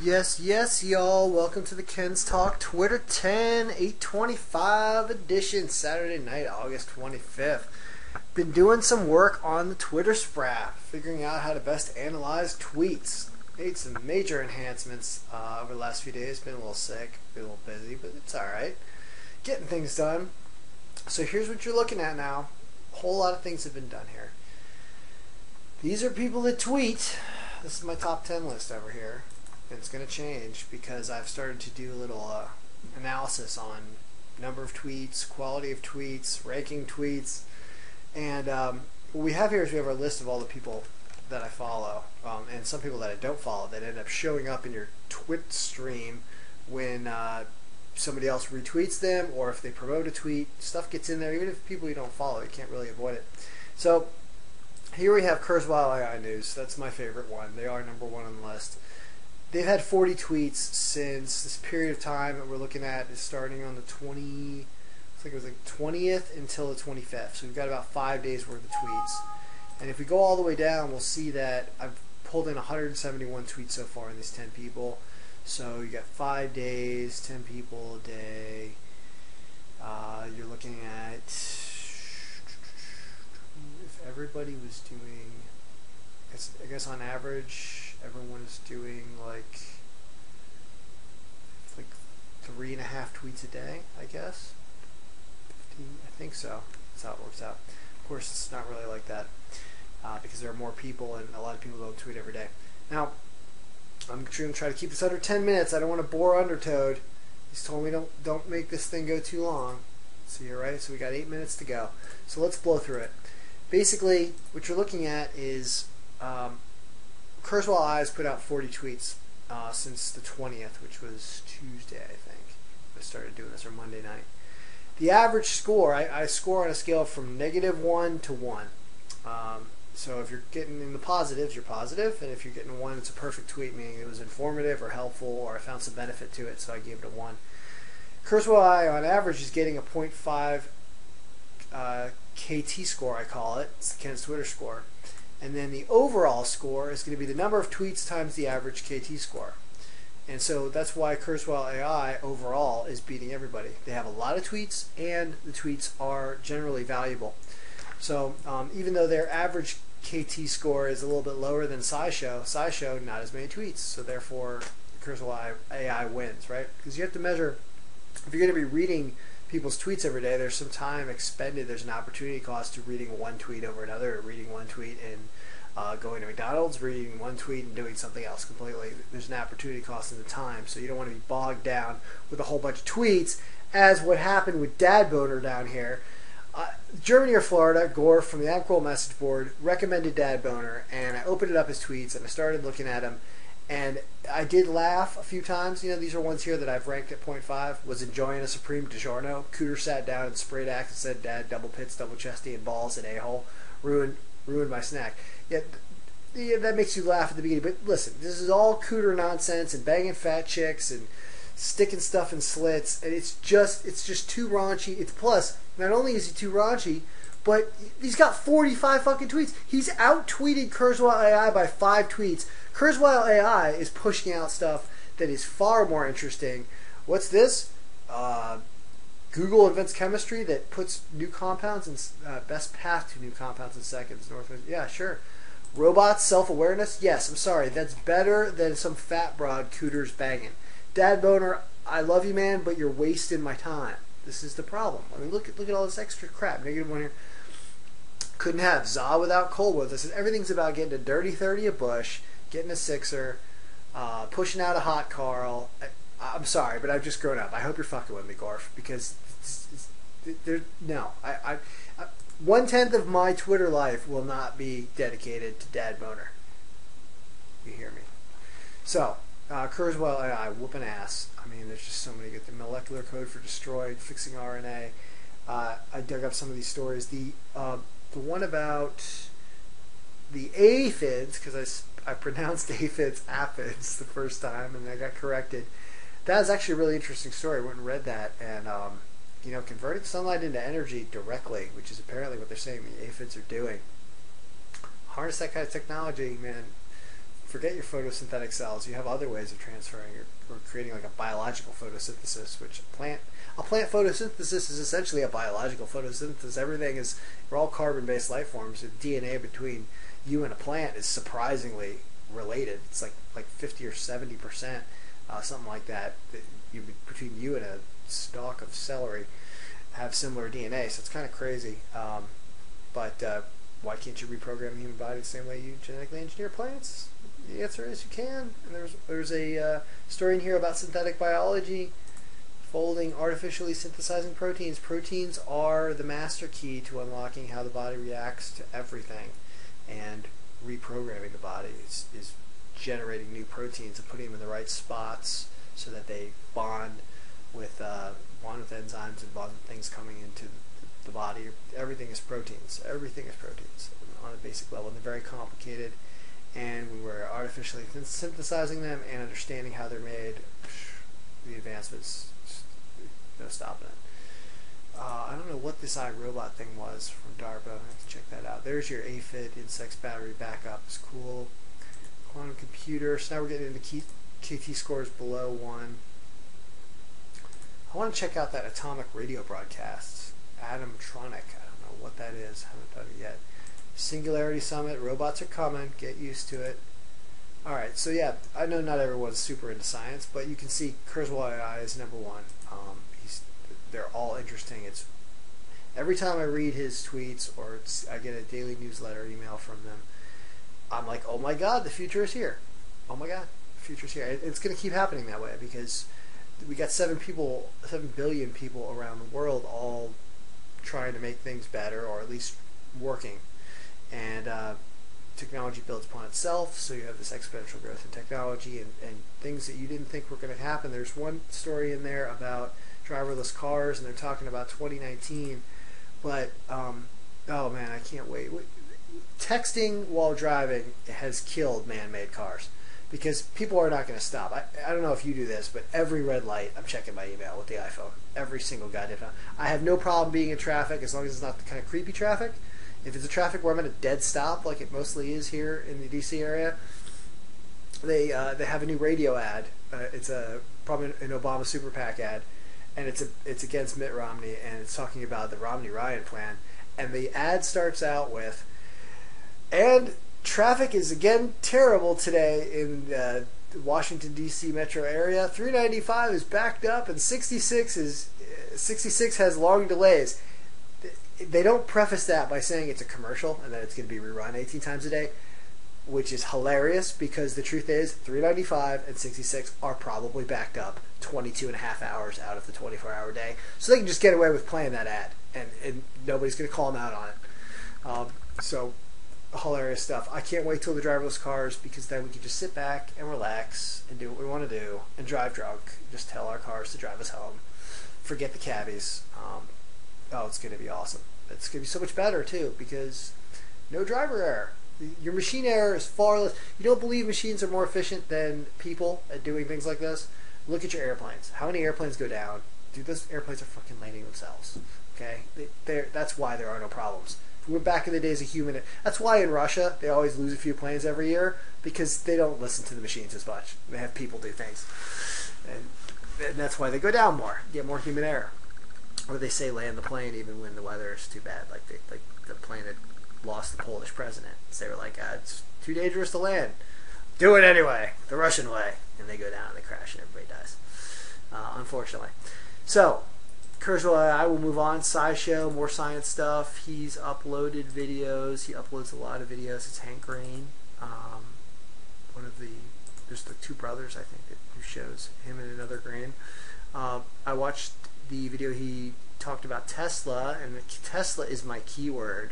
Yes, yes, y'all. Welcome to the Ken's Talk Twitter 10 825 edition, Saturday night, August 25th. Been doing some work on the Twitter Sprap, figuring out how to best analyze tweets. Made some major enhancements over the last few days. Been a little sick, been a little busy, but it's alright. Getting things done. So here's what you're looking at now. A whole lot of things have been done here. These are people that tweet. This is my top 10 list over here. And it's going to change because I've started to do a little analysis on number of tweets, quality of tweets, ranking tweets. And what we have here is we have our list of all the people that I follow and some people that I don't follow that end up showing up in your Twit stream when somebody else retweets them, or if they promote a tweet, stuff gets in there. Even if people you don't follow, you can't really avoid it. So here we have Kurzweil AI News. That's my favorite one. They are number one on the list. They've had 40 tweets since this period of time that we're looking at is starting on the 20th until the 25th. So we've got about 5 days worth of tweets. And if we go all the way down, we'll see that I've pulled in 171 tweets so far in these 10 people. So you got 5 days, 10 people a day. You're looking at, if everybody was doing, I guess on average, everyone is doing like 3.5 tweets a day, I guess. 15, I think so. That's how it works out. Of course, it's not really like that because there are more people, and a lot of people don't tweet every day. Now, I'm going to try to keep this under 10 minutes. I don't want to bore Undertoad. He's told me don't make this thing go too long. See here, right? So we got 8 minutes to go. So let's blow through it. Basically, what you're looking at is Kurzweil AI has put out 40 tweets since the 20th, which was Tuesday, I think. I started doing this, or Monday night. The average score, I score on a scale from -1 to 1. So if you're getting in the positives, you're positive, and if you're getting 1, it's a perfect tweet, meaning it was informative or helpful, or I found some benefit to it, so I gave it a 1. Kurzweil AI, on average, is getting a 0.5 KT score, I call it. It's Ken's Twitter score. And then the overall score is going to be the number of tweets times the average KT score. And so that's why Kurzweil AI overall is beating everybody. They have a lot of tweets, and the tweets are generally valuable. So even though their average KT score is a little bit lower than SciShow, not as many tweets. So therefore, Kurzweil AI wins, right? Because you have to measure, if you're going to be reading people's tweets every day, there's some time expended. There's an opportunity cost to reading one tweet over another, or reading one tweet and going to McDonald's, reading one tweet and doing something else completely. There's an opportunity cost in the time, so you don't want to be bogged down with a whole bunch of tweets, as what happened with Dad Boner down here. Germany or Florida, Gore from the AppGroll message board recommended Dad Boner, and I opened it up as tweets and I started looking at them. And I did laugh a few times. You know, these are ones here that I've ranked at 0.5. Was enjoying a Supreme DiGiorno. Cooter sat down and sprayed axe and said, "Dad, double pits, double chesty, and balls, and a-hole. Ruined my snack." Yeah, that makes you laugh at the beginning. But listen, this is all Cooter nonsense and banging fat chicks and sticking stuff in slits. And it's just too raunchy. It's plus, not only is he too raunchy, but he's got 45 fucking tweets. He's out-tweeted Kurzweil AI by 5 tweets. Kurzweil AI is pushing out stuff that is far more interesting. What's this? Google invents chemistry that puts new compounds in best path to new compounds in seconds. Northwest. Yeah, sure. Robots, self-awareness? Yes, I'm sorry. That's better than some fat broad Cooter's banging. Dad Boner, I love you, man, but you're wasting my time. This is the problem. I mean, look at all this extra crap. -1 here. Couldn't have Za without Colwood. This is everything's about getting a dirty 30 a Bush, getting a sixer, pushing out a hot Carl. I'm sorry, but I've just grown up. I hope you're fucking with me, Gorf, because no. 1/10 of my Twitter life will not be dedicated to Dad Boner. You hear me? So, Kurzweil AI, whooping ass. I mean, there's just so many good things. Molecular code for destroyed, fixing RNA. I dug up some of these stories. The one about the aphids, because I pronounced aphids aphids the first time, and I got corrected. That is actually a really interesting story. I went and read that, and converting sunlight into energy directly, which is apparently what they're saying the aphids are doing. Harness that kind of technology, man. forget your photosynthetic cells. You have other ways of transferring or creating like a biological photosynthesis, which a plant photosynthesis is essentially a biological photosynthesis. Everything is, we're all carbon-based life forms. The DNA between you and a plant is surprisingly related. It's like 50 or 70%, something like that. Between you and a stalk of celery have similar DNA, so it's kind of crazy. But why can't you reprogram the human body the same way you genetically engineer plants? The answer is you can. And there's a story in here about synthetic biology, folding artificially synthesizing proteins. Proteins are the master key to unlocking how the body reacts to everything, and reprogramming the body is generating new proteins and putting them in the right spots so that they bond with enzymes and bond with things coming into the body. Everything is proteins. Everything is proteins on a basic level. And they're very complicated. And when we're artificially synthesizing them and understanding how they're made, the advancements, no stopping it. I don't know what this iRobot thing was from DARPA. I have to check that out. There's your aphid insects battery backup. It's cool. Quantum computer. So now we're getting into KT scores below 1. I want to check out that atomic radio broadcast. Atomtronic. I don't know what that is. I haven't done it yet. Singularity Summit. Robots are coming. Get used to it. Alright, so yeah, I know not everyone's super into science, but you can see Kurzweil AI is number 1. They're all interesting. It's every time I read his tweets or I get a daily newsletter email from them, I'm like, oh my god, the future is here. Oh my god, the future is here. It's going to keep happening that way because we got 7 billion people around the world all trying to make things better, or at least working. And technology builds upon itself, so you have this exponential growth in technology and things that you didn't think were going to happen. There's one story in there about driverless cars, and they're talking about 2019, but oh man, I can't wait. Texting while driving has killed man-made cars because people are not going to stop. I don't know if you do this, but every red light I'm checking my email with the iPhone. Every single goddamn time. I have no problem being in traffic as long as it's not the kind of creepy traffic. If it's a traffic where I'm at a dead stop, like it mostly is here in the DC area, they have a new radio ad. It's probably an Obama Super PAC ad, and it's against Mitt Romney, and it's talking about the Romney-Ryan plan. And the ad starts out with, and traffic is again terrible today in the Washington D.C. metro area. 395 is backed up, and 66 has long delays. They don't preface that by saying it's a commercial and that it's going to be rerun 18 times a day, which is hilarious because the truth is 395 and 66 are probably backed up 22 and a half hours out of the 24-hour day. So they can just get away with playing that ad, and nobody's going to call them out on it. So hilarious stuff. I can't wait till the driverless cars, because then we can just sit back and relax and do what we want to do and drive drunk. Just tell our cars to drive us home. Forget the cabbies. Oh, it's going to be awesome. It's going to be so much better, too, because no driver error. Your machine error is far less. You don't believe machines are more efficient than people at doing things like this? Look at your airplanes. How many airplanes go down? Dude, those airplanes are fucking landing themselves. Okay? That's why there are no problems. If we went back in the days of human... That's why in Russia they always lose a few planes every year, because they don't listen to the machines as much. They have people do things. And that's why they go down more. Get more human error. Or they say land the plane even when the weather is too bad. Like the plane had lost the Polish president. So they were like, it's too dangerous to land. Do it anyway, the Russian way. And they go down and they crash and everybody dies. Unfortunately. So, Kurzweil, I will move on. SciShow, more science stuff. He's uploaded videos. He uploads a lot of videos. It's Hank Green. There's the 2 brothers, I think, who shows him and another Green. I watched the video he talked about Tesla, and Tesla is my keyword.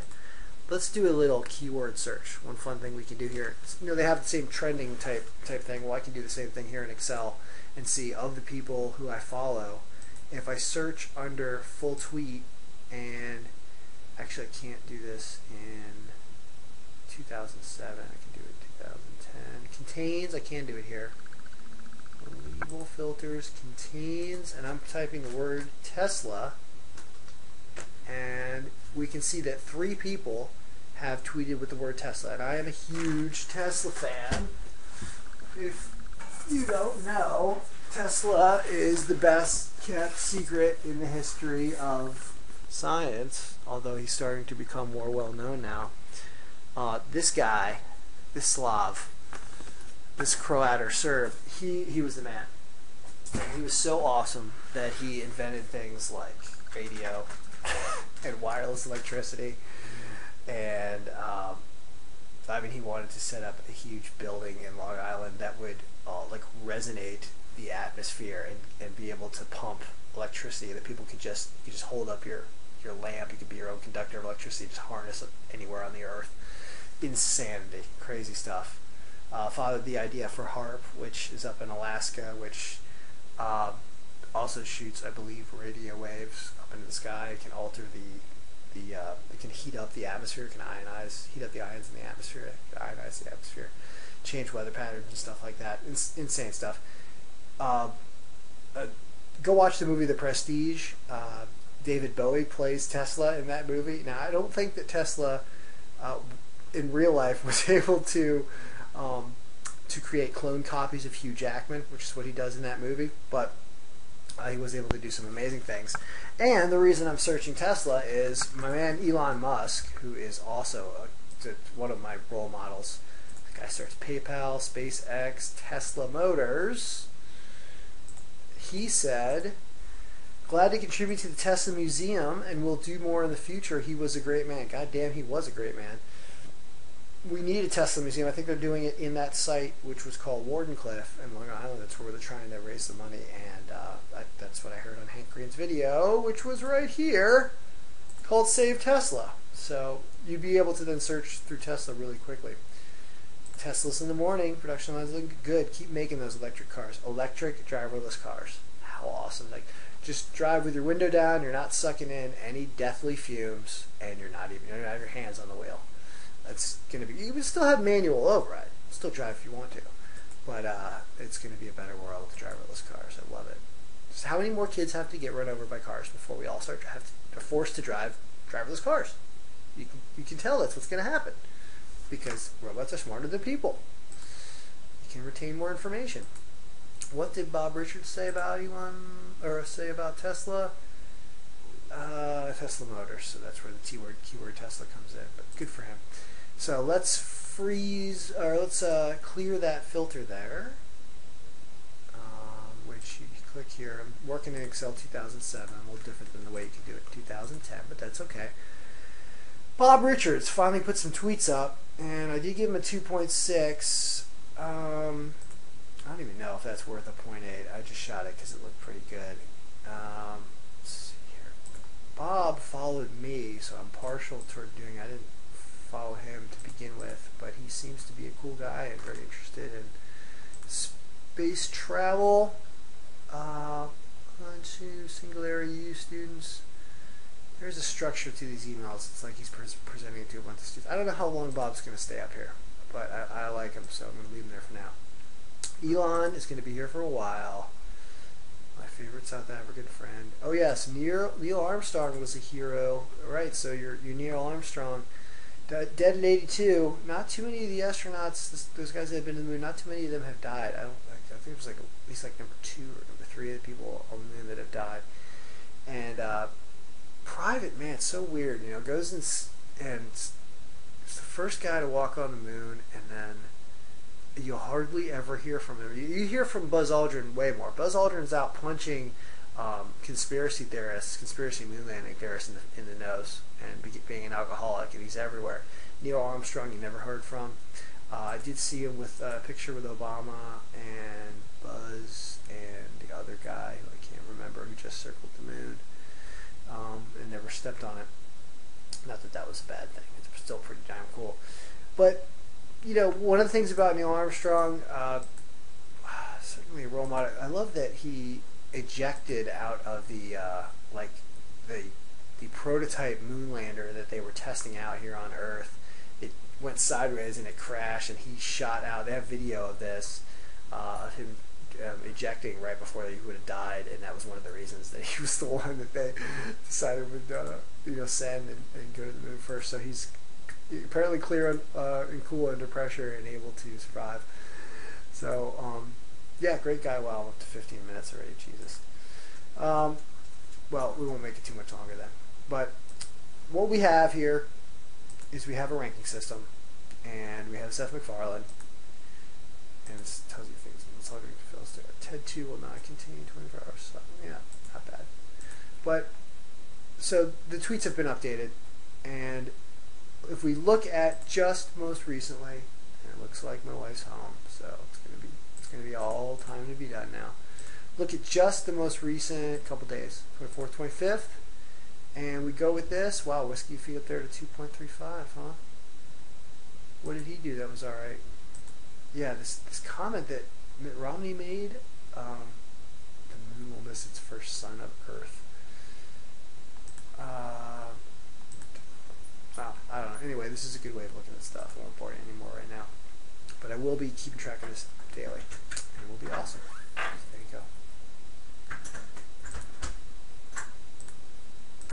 Let's do a little keyword search. One fun thing we can do here. They have the same trending type thing. Well, I can do the same thing here in Excel and see of the people who I follow. If I search under full tweet, and actually I can't do this in 2007. I can do it in 2010. Contains, I can do it here. Label filters, contains, and I'm typing the word Tesla, and we can see that 3 people have tweeted with the word Tesla, and I am a huge Tesla fan. if you don't know, Tesla is the best kept secret in the history of science, although he's starting to become more well known now. This guy, this Slav, this Croat or Serb, he was the man. And he was so awesome that he invented things like radio and wireless electricity. And I mean, he wanted to set up a huge building in Long Island that would like resonate the atmosphere and be able to pump electricity that people could just hold up your lamp. You could be your own conductor of electricity, just harness it anywhere on the earth. Insanity, crazy stuff. Fathered the idea for HARP, which is up in Alaska, which also shoots, I believe, radio waves up into the sky. It can alter it can heat up the atmosphere, it can heat up the ions in the atmosphere, ionize the atmosphere, change weather patterns and stuff like that. Insane stuff. Go watch the movie The Prestige. David Bowie plays Tesla in that movie. Now, I don't think that Tesla in real life was able to create clone copies of Hugh Jackman, which is what he does in that movie, but he was able to do some amazing things. And the reason I'm searching Tesla is my man Elon Musk, who is also one of my role models. The guy starts PayPal, SpaceX, Tesla Motors. He said, glad to contribute to the Tesla Museum and will do more in the future. He was a great man. God damn, he was a great man. We need a Tesla Museum. I think they're doing it in that site, which was called Wardenclyffe in Long Island. That's where they're trying to raise the money, and that's what I heard on Hank Green's video, which was right here, called Save Tesla. So you'd be able to then search through Tesla really quickly. Teslas in the morning, production lines looking good. Keep making those electric cars. Electric, driverless cars. How awesome. Like, just drive with your window down, you're not sucking in any deathly fumes, and you don't have your hands on the wheel. That's going to be, you can still have manual override. Still drive if you want to. But it's going to be a better world with driverless cars. I love it. Just how many more kids have to get run over by cars before we all are forced to drive driverless cars? You can tell that's what's going to happen. Because robots are smarter than people. You can retain more information. What did Bob Richards say about Tesla? Tesla Motors. So that's where the keyword Tesla comes in. But good for him. So let's clear that filter there. Which you click here. I'm working in Excel 2007. A little different than the way you can do it in 2010, but that's okay. Bob Richards finally put some tweets up, and I did give him a 2.6. I don't even know if that's worth a 0.8. I just shot it because it looked pretty good. Let's see here. Bob followed me, so I'm partial toward doing. I didn't follow him to begin with, but he seems to be a cool guy and very interested in space travel. On to Singularity U students. There's a structure to these emails. It's like he's presenting it to a bunch of students. I don't know how long Bob's going to stay up here, but I like him, so I'm going to leave him there for now. Elon is going to be here for a while. My favorite South African friend. Oh yes, Neil Armstrong was a hero. Right, so you're Neil Armstrong. Dead at 82. Not too many of the astronauts, those guys that have been to the moon, not too many of them have died. I think it was like at least like number 2 or number 3 of the people on the moon that have died. And Private, man, it's so weird. Goes and is the first guy to walk on the moon, and then you'll hardly ever hear from him. You hear from Buzz Aldrin way more. Buzz Aldrin's out punching conspiracy theorists, conspiracy moon landing theorists in the nose, and being an alcoholic, and he's everywhere. Neil Armstrong, you never heard from. I did see him with a picture with Obama and Buzz and the other guy who I can't remember, who just circled the moon and never stepped on it. Not that that was a bad thing. It's still pretty damn cool. But one of the things about Neil Armstrong, certainly a role model. I love that he ejected out of the prototype moon lander that they were testing out here on Earth. It went sideways and it crashed, and he shot out. They have video of this, of him ejecting right before he would have died, and that was one of the reasons that he was the one that they decided would send and go to the moon first. So he's apparently clear and cool under pressure and able to survive. So, yeah, great guy. Wow, I'm up to 15 minutes already. Jesus. Well, we won't make it too much longer then. But what we have here is we have a ranking system, and we have Seth MacFarlane, and it tells you things. It's all going to fill there. TED 2 will not contain 24 hours. So, yeah, not bad. But so the tweets have been updated, and if we look at just most recently, and it looks like my wife's home, so it's gonna be all time to be done now. Look at just the most recent couple days, 24th, 25th, and we go with this. Wow, whiskey feed up there to 2.35, huh? What did he do that was all right? Yeah, this comment that Mitt Romney made, the moon will miss its first sun of Earth. I don't know. Anyway, this is a good way of looking at stuff. I won't bore you anymore right now. But I will be keeping track of this daily. And it will be awesome.